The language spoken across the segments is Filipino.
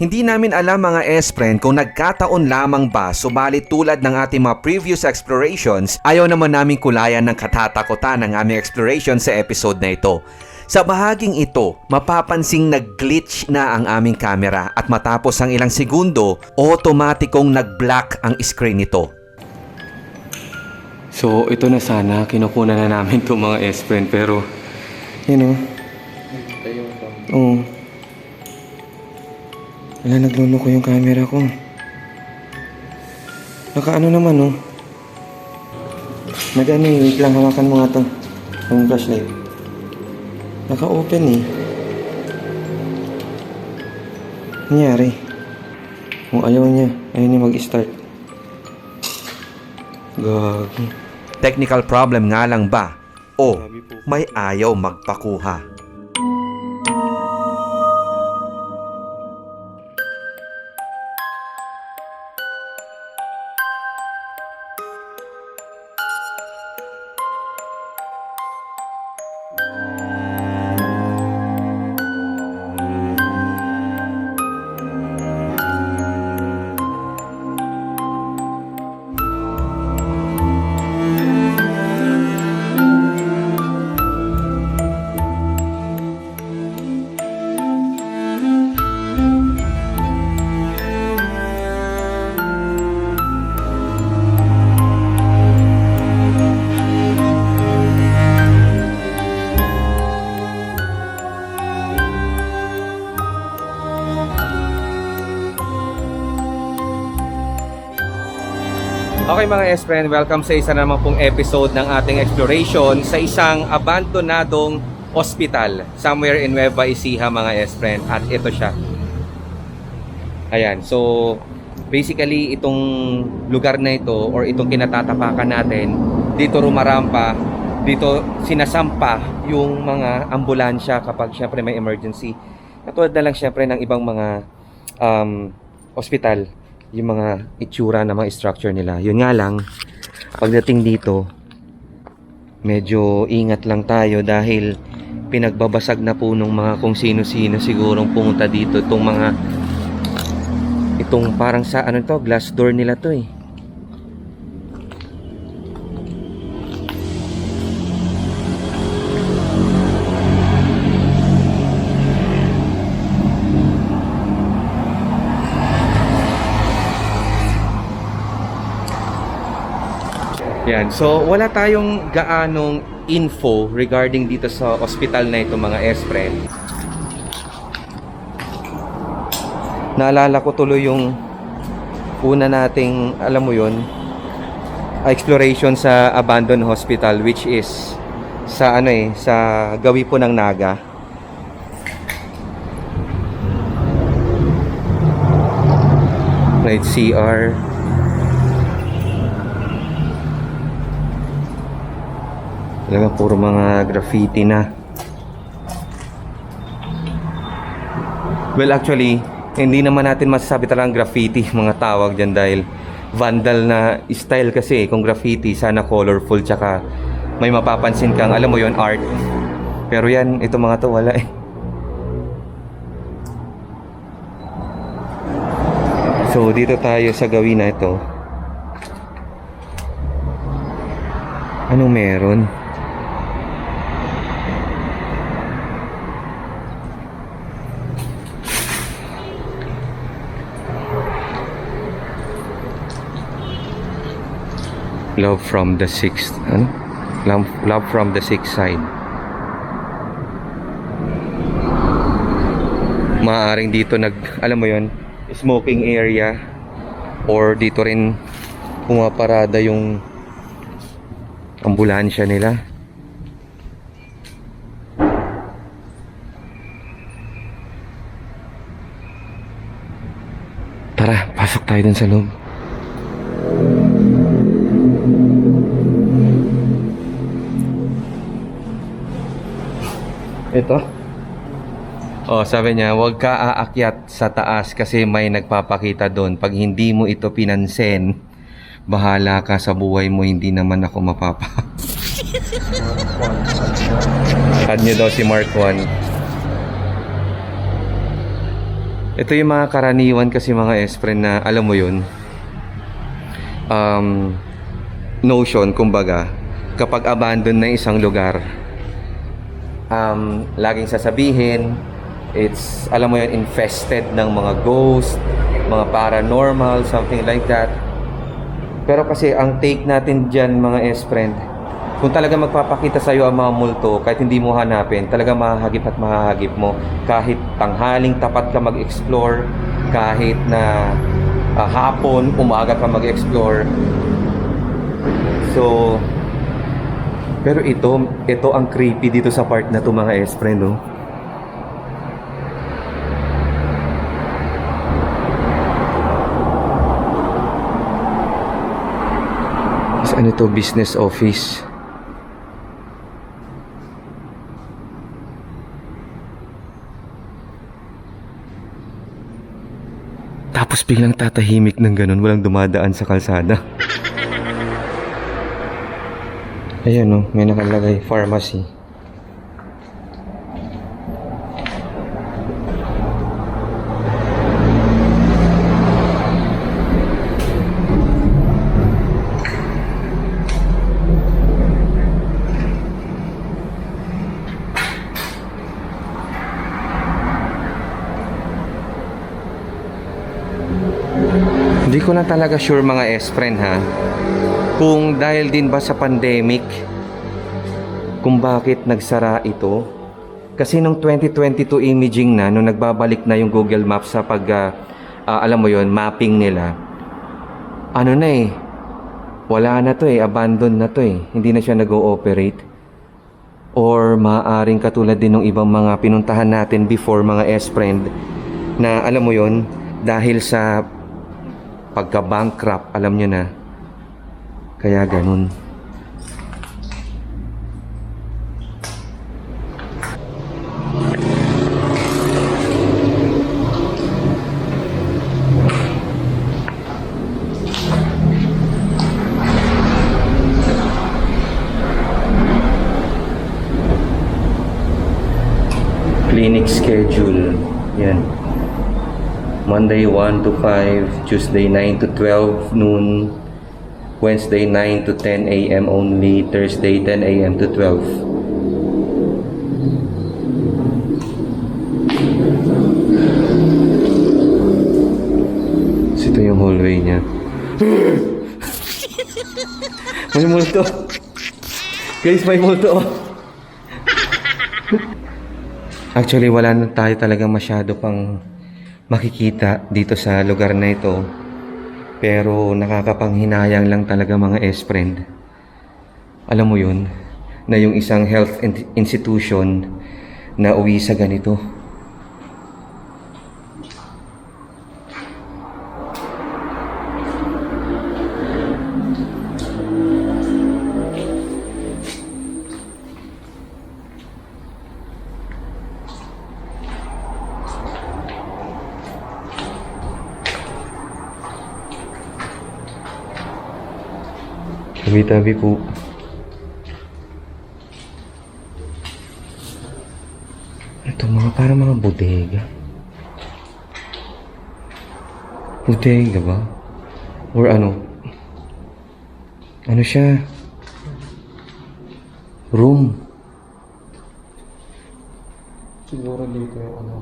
Hindi namin alam mga S-Friend kung nagkataon lamang ba, subalit tulad ng ating mga previous explorations, ayaw naman namin kulayan ng katatakutan ng aming exploration sa episode na ito. Sa bahaging ito, mapapansing nag-glitch na ang aming camera at matapos ang ilang segundo, otomatikong nag-black ang screen nito. So, ito na sana. Kinukunan na namin itong mga S-Friend pero, yun o. Oo. Wala, nagluloko yung camera ko. Nakaano naman o. Nag-ano eh, wait lang, hawakan mo nga to. Yung flashlight. Naka-open eh. Nangyari. Kung ayaw niya, ayaw niya mag-start. Gagi. Technical problem nga lang ba? O may ayaw magpakuha? Okay mga S-Friend, welcome sa isa naman pong episode ng ating exploration sa isang abandonadong hospital somewhere in Nueva Ecija mga S-Friend. At ito siya. Ayan, so basically itong lugar na ito or itong kinatatapakan natin, dito rumarampa, dito sinasampa yung mga ambulansya kapag syempre may emergency. Katulad na lang syempre ng ibang mga hospital, yung mga itsura ng mga structure nila. Yun nga lang, pagdating dito, medyo ingat lang tayo dahil pinagbabasag na po ng mga kung sino-sino sigurong pumunta dito. Itong parang sa ano to, glass door nila to eh. Yan. So, wala tayong gaanong info regarding dito sa hospital na ito mga S-Friend. Naalala ko tuloy yung una nating, alam mo yun, exploration sa abandoned hospital which is sa sa gawi po ng Naga. Right, CR. Talaga puro mga graffiti na. Well actually, hindi naman natin masasabi talagang graffiti mga tawag dyan dahil vandal na style kasi kung graffiti sana colorful tsaka may mapapansin kang alam mo yon art. Pero yan, ito mga to wala eh. So dito tayo sa gawin na ito. Anong meron? Love from the sixth, ano? Love from the sixth side. Maaaring dito alam mo yon, smoking area or dito rin pumaparada yung ambulansya nila. Tara, pasok tayo dun sa loob. Ito. Oh, sabi niya, huwag ka aakyat sa taas kasi may nagpapakita doon. Pag hindi mo ito pinansin, bahala ka sa buhay mo, hindi naman ako mapapa. Add nyo daw si Mark 1. Ito yung mga karaniwan kasi mga S-friend na alam mo yun, notion kumbaga, kapag abandon na isang lugar, laging sasabihin it's, alam mo yun, infested ng mga ghost, mga paranormal, something like that. Pero kasi ang take natin dyan mga S-friend, kung talaga magpapakita sa'yo ang mga multo, kahit hindi mo hanapin, talaga mahahagip at mahahagip mo. Kahit tanghaling tapat ka mag-explore, kahit na hapon, umaga ka mag-explore. So, pero ito ang creepy dito sa part na to mga S-friend, no? Ano to, business office. Tapos biglang tatahimik ng ganun, walang dumadaan sa kalsada. Ayan o, may nakalagay, pharmacy. Hindi ko lang talaga sure mga S-friend ha, kung dahil din ba sa pandemic kung bakit nagsara ito. Kasi nung 2022 imaging na, nung nagbabalik na yung Google Maps sa pag alam mo yon, mapping nila, ano na eh, wala na to eh, abandoned na to eh, hindi na siya nag-ooperate. Or maaaring katulad din ng ibang mga pinuntahan natin before mga S-friend, na alam mo yon, dahil sa pagka-bankrupt, alam nyo na, kaya ganun. Clinic schedule, yan. Monday 1 to 5, Tuesday 9 to 12 noon, Wednesday 9 to 10 a.m. only, Thursday 10 a.m. to 12. So, ito yung hallway niya. May multo. Guys, may multo. Actually, wala na tayo talagang masyado pang makikita dito sa lugar na ito, pero nakakapanghinayang lang talaga mga S-friend. Alam mo yun, na yung isang health institution na uwi sa ganito. Tabi-tabi po. Ito mga parang mga bodega. Bodega ba? Or ano? Ano siya? Room. Siguro dito yung ano.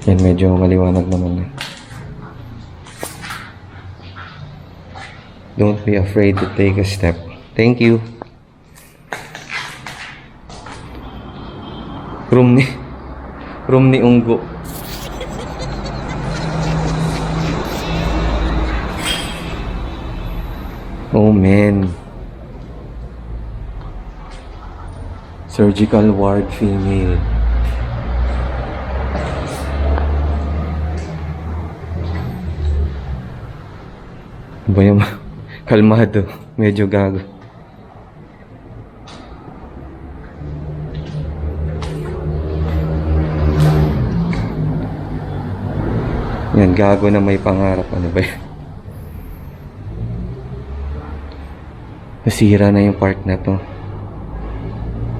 Yan, medyo maliwanag naman na. Don't be afraid to take a step. Thank you. Room ni Unggo. Oh man. Surgical ward female. Ba yung kalmado, medyo gago. Yan, gago na may pangarap. Ano ba yan? Nasira na yung part na to.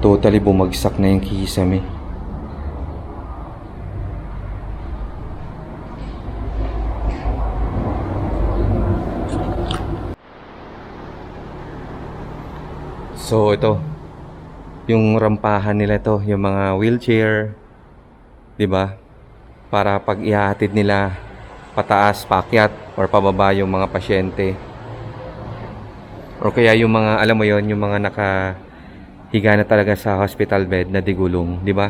Totally bumagsak na yung kisame. So ito, yung rampahan nila to, yung mga wheelchair, 'di ba? Para pag ihahatid nila pataas, paakyat or pababa yung mga pasyente. Or kaya yung mga, alam mo yon, yung mga nakahiga na talaga sa hospital bed na digulong, 'di ba?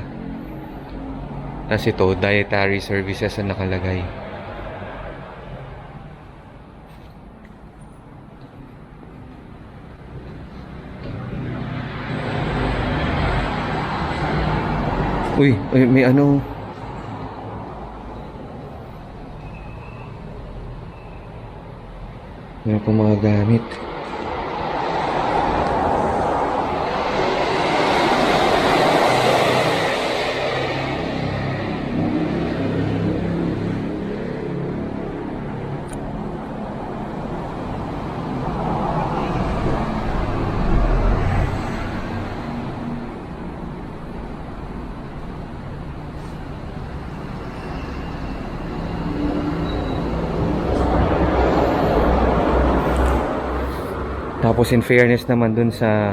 Tapos ito, dietary services ang nakalagay. Uy, may ano. Meron pa mga gamit. Tapos in fairness naman dun sa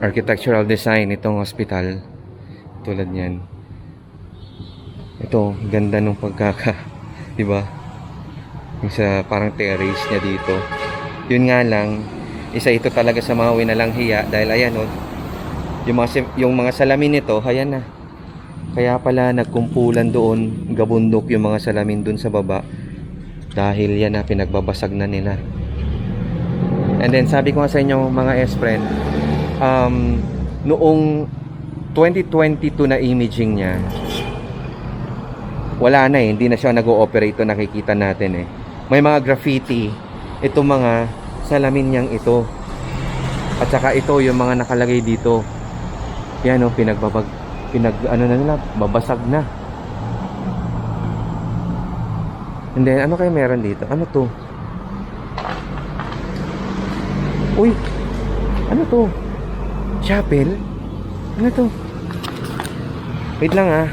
architectural design itong hospital, tulad niyan. Ito, ganda nung pagkaka, 'di ba? Yung sa parang terrace niya dito. Yun nga lang, isa ito talaga sa mga winalang hiya dahil ayan oh, yung mga salamin nito, ayan na. Kaya pala nagkumpulan doon, gabundok yung mga salamin doon sa baba. Dahil yan na, pinagbabasag na nila. And then sabi ko nga sa inyo mga S-friend, noong 2022 na imaging niya, wala na eh, hindi na siya nag-ooperate, ito nakikita natin eh. May mga graffiti, itong mga salamin niyang ito. At saka ito yung mga nakalagay dito. Yan o, ano na nila, babasag na. And then, ano kayo meron dito? Ano to? Uy! Ano to? Chapel? Ano to? Wait lang ah.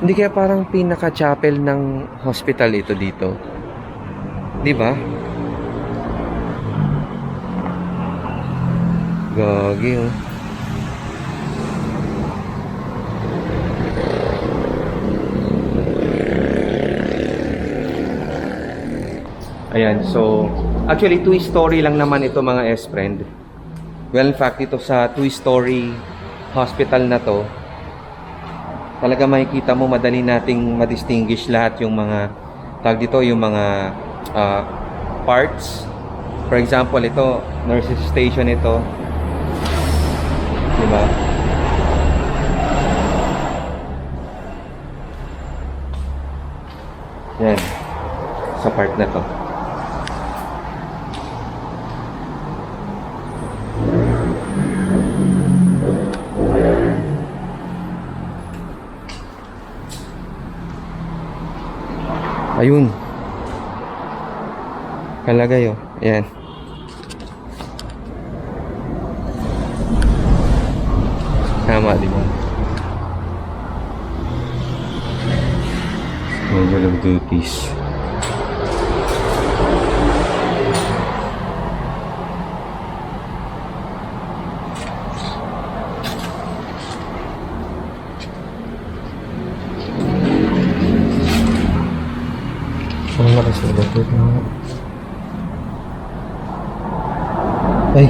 Hindi kaya parang pinaka-chapel ng hospital ito dito? Di ba? Gagi oh. Ayan, so actually 2-story lang naman ito mga S-friend. Well, in fact, ito sa 2-story hospital na to, talaga makikita mo, madali nating ma-distinguish lahat yung mga tawag dito, yung mga parts. For example, ito, nurses station ito. Diba? Yan. Sa part na to. Ayun. Kalagay oh. Ayan. Tama, di ba? Manual of duties. Ang nakasulat ito. Ay!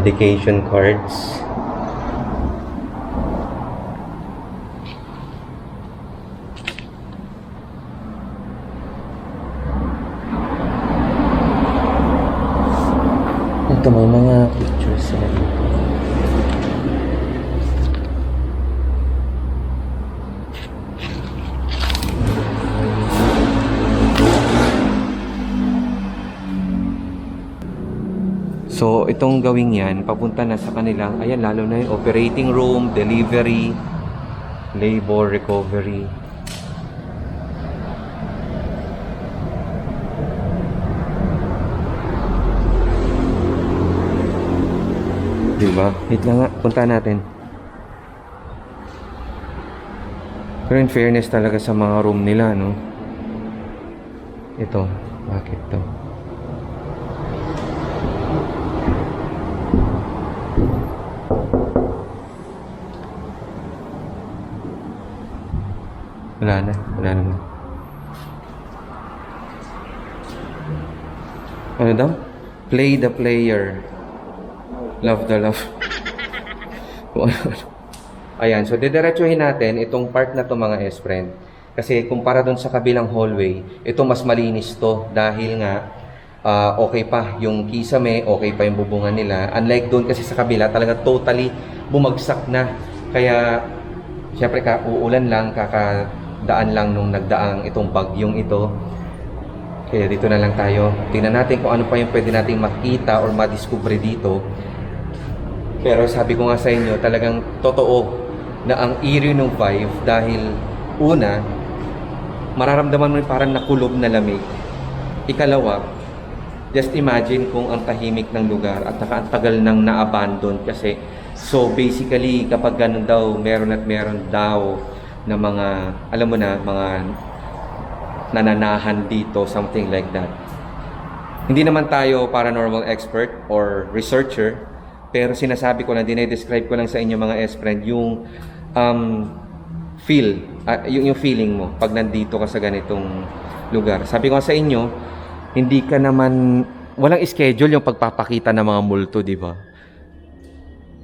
medication cards. Ito may mga pictures sila dito. So, itong gawing yan, papunta na sa kanilang, ayan, lalo na yung operating room, delivery, labor, recovery. Diba? Wait lang nga, punta natin. Pero in fairness talaga sa mga room nila, no? Ito, bakit to? Wala na. Ano daw? Play the player. Love the love. Ayan, so didiretsuhin natin itong part na to mga S-friend. Kasi kumpara dun sa kabilang hallway, ito mas malinis to dahil nga okay pa yung kisame, okay pa yung bubungan nila. Unlike doon kasi sa kabila, talaga totally bumagsak na. Kaya, syempre uulan lang, kakadaan lang nung nagdaang itong bagyong ito. Kaya dito na lang tayo. Tingnan natin kung ano pa yung pwede nating makita or madiscover dito. Pero sabi ko nga sa inyo, talagang totoo na ang eerie ng vibe dahil una, mararamdaman mo yung parang nakulob na lamig. Ikalawa, just imagine kung ang tahimik ng lugar at ang tagal nang na-abandon kasi. So basically, kapag ganun daw, meron daw na mga, alam mo na, mga nananahan dito, something like that. Hindi naman tayo paranormal expert or researcher, pero sinasabi ko lang, dinedescribe ko lang sa inyo mga S-friend, yung yung feeling mo pag nandito ka sa ganitong lugar. Sabi ko sa inyo, hindi ka naman, walang schedule yung pagpapakita ng mga multo, di ba?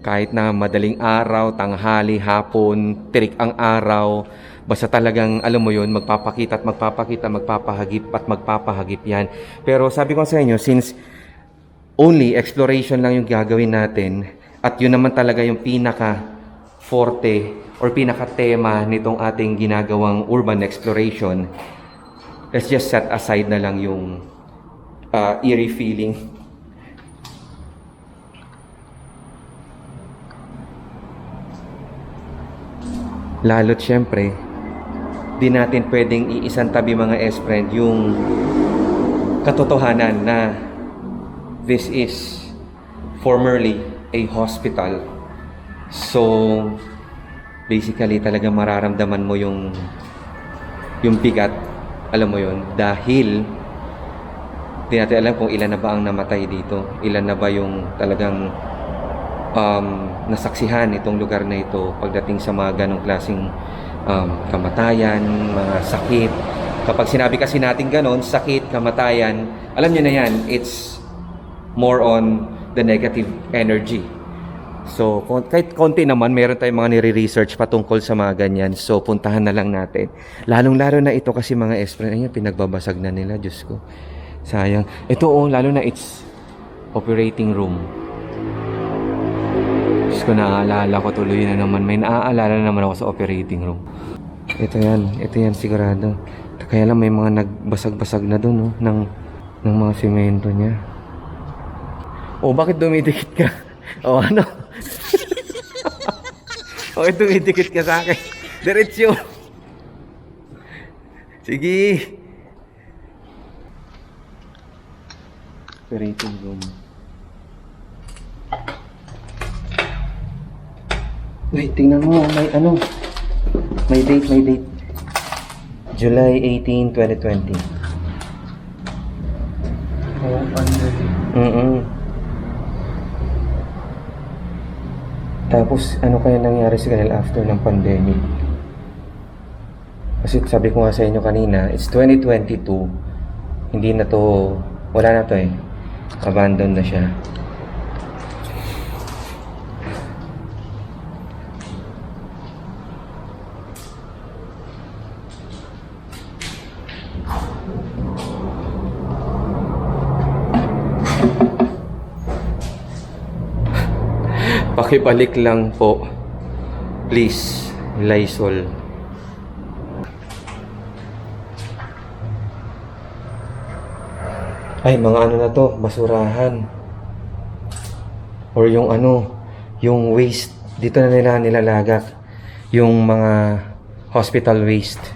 Kahit na madaling araw, tanghali, hapon, tirik ang araw, basta talagang, alam mo yun, magpapakita, magpapahagip yan. Pero sabi ko sa inyo, since only exploration lang yung gagawin natin, at yun naman talaga yung pinaka-forte or pinaka-tema nitong ating ginagawang urban exploration, let's just set aside na lang yung eerie feeling. Lalo't syempre, di natin pwedeng iisang tabi mga S-friend yung katotohanan na this is formerly a hospital. So, basically talaga mararamdaman mo yung bigat, alam mo yun, dahil di natin alam kung ilan na ba ang namatay dito, ilan na ba yung talagang nasaksihan itong lugar na ito pagdating sa mga ganong klaseng kamatayan, mga sakit. Kapag sinabi kasi natin ganon, sakit, kamatayan, alam nyo na yan, it's more on the negative energy. So, kahit konti naman, meron tayong mga nire-research patungkol sa mga ganyan. So, puntahan na lang natin. Lalong-lalo na ito kasi mga S-friend, ayan, pinagbabasag na nila, Diyos ko. Sayang. Ito lalo na it's operating room. Diyos ko, naaalala ko tuloy na naman. May naaalala naman ako sa operating room. Ito yan sigurado. Kaya lang may mga nagbasag-basag na doon, ng mga semento niya. Bakit dumidikit ka? Ano? Bakit dumidikit ka sa akin? Diretsyo. Sige. Operating room. Wait, tingnan mo. May date. July 18, 2020. Tapos, ano kaya nangyari sa kanila after ng pandemic? Kasi sabi ko nga sa inyo kanina, it's 2022. Hindi na to, wala na to eh. Abandon na siya. Pakibalik lang po. Please, Lysol. Ay, mga ano na to, basurahan. Or yung ano, yung waste. Dito na nila nilalagak. Yung mga hospital waste.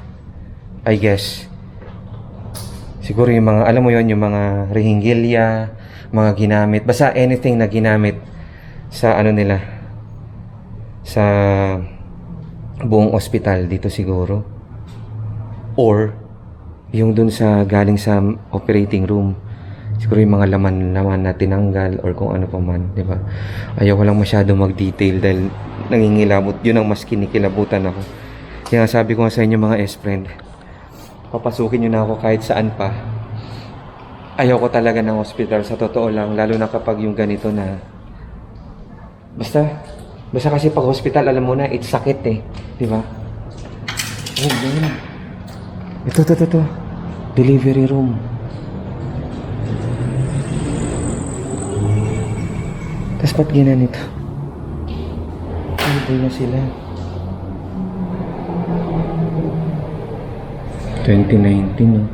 I guess. Siguro yung mga, alam mo yon, yung mga rehingilya, mga ginamit. Basta anything na ginamit sa ano nila. Sa buong ospital dito siguro. Or yung dun sa galing sa operating room. Siguro yung mga laman na tinanggal or kung ano pa man, di ba? Ayaw ko lang masyado mag-detail dahil nangingilabot. Yun ang mas kinikilabutan ako. Kaya sabi ko nga sa inyo mga S-friend, papasukin nyo na ako kahit saan pa. Ayaw ko talaga ng hospital sa totoo lang, lalo na kapag yung ganito na basta kasi pag hospital, alam mo na, it's sakit eh, di ba? Oh, ganyan. Ito. Delivery room. Tapos ba't ginanito? Ay, na sila. 2019, no?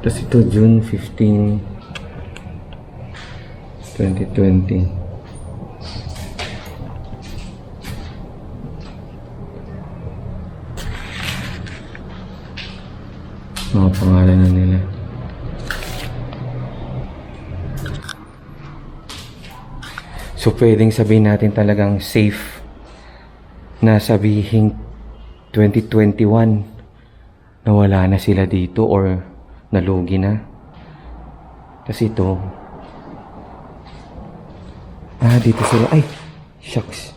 Tapos ito, June 15, 2020. Mga pangalan na nila. So, pwedeng sabihin natin talagang safe na sabihin 2021 na wala na sila dito or nalugi na. Kasi ito, dito sila. Ay, shucks.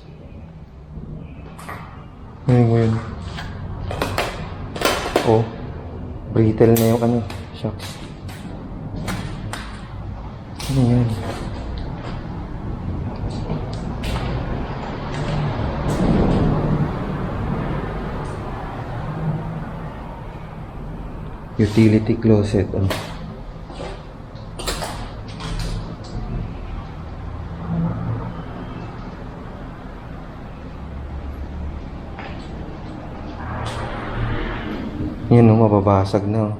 Ano mo yun? Oh, brittle na yung ano. Shucks. Ano yan? Utility closet. Oh. Yun, oh, mababasag na. Oh.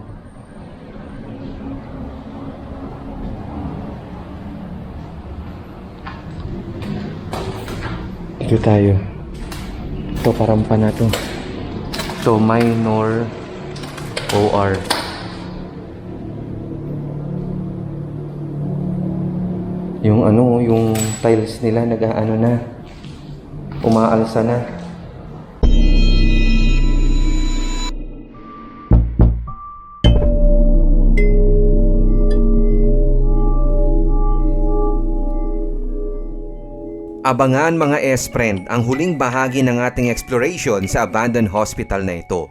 Ito tayo. Ito, parampa na to. Ito, minor OR. Yung ano, yung tiles nila nag-aano na. Umaalsa na. Abangan mga S-friend ang huling bahagi ng ating exploration sa abandoned hospital na ito.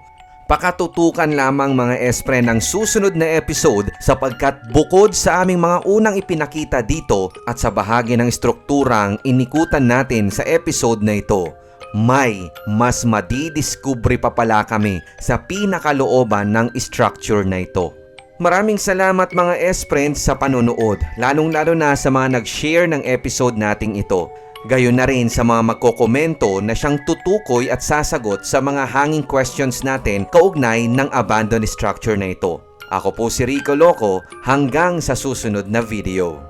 Pakatutukan lamang mga S-friend ang susunod na episode sapagkat bukod sa aming mga unang ipinakita dito at sa bahagi ng strukturang inikutan natin sa episode na ito, may mas madidiskubre pa pala kami sa pinakalooban ng structure na ito. Maraming salamat mga S-friend sa panonood, lalong-lalo na sa mga nag-share ng episode nating ito. Gayon na rin sa mga magkokomento na siyang tutukoy at sasagot sa mga hanging questions natin kaugnay ng abandoned structure na ito. Ako po si Rico Loco, hanggang sa susunod na video.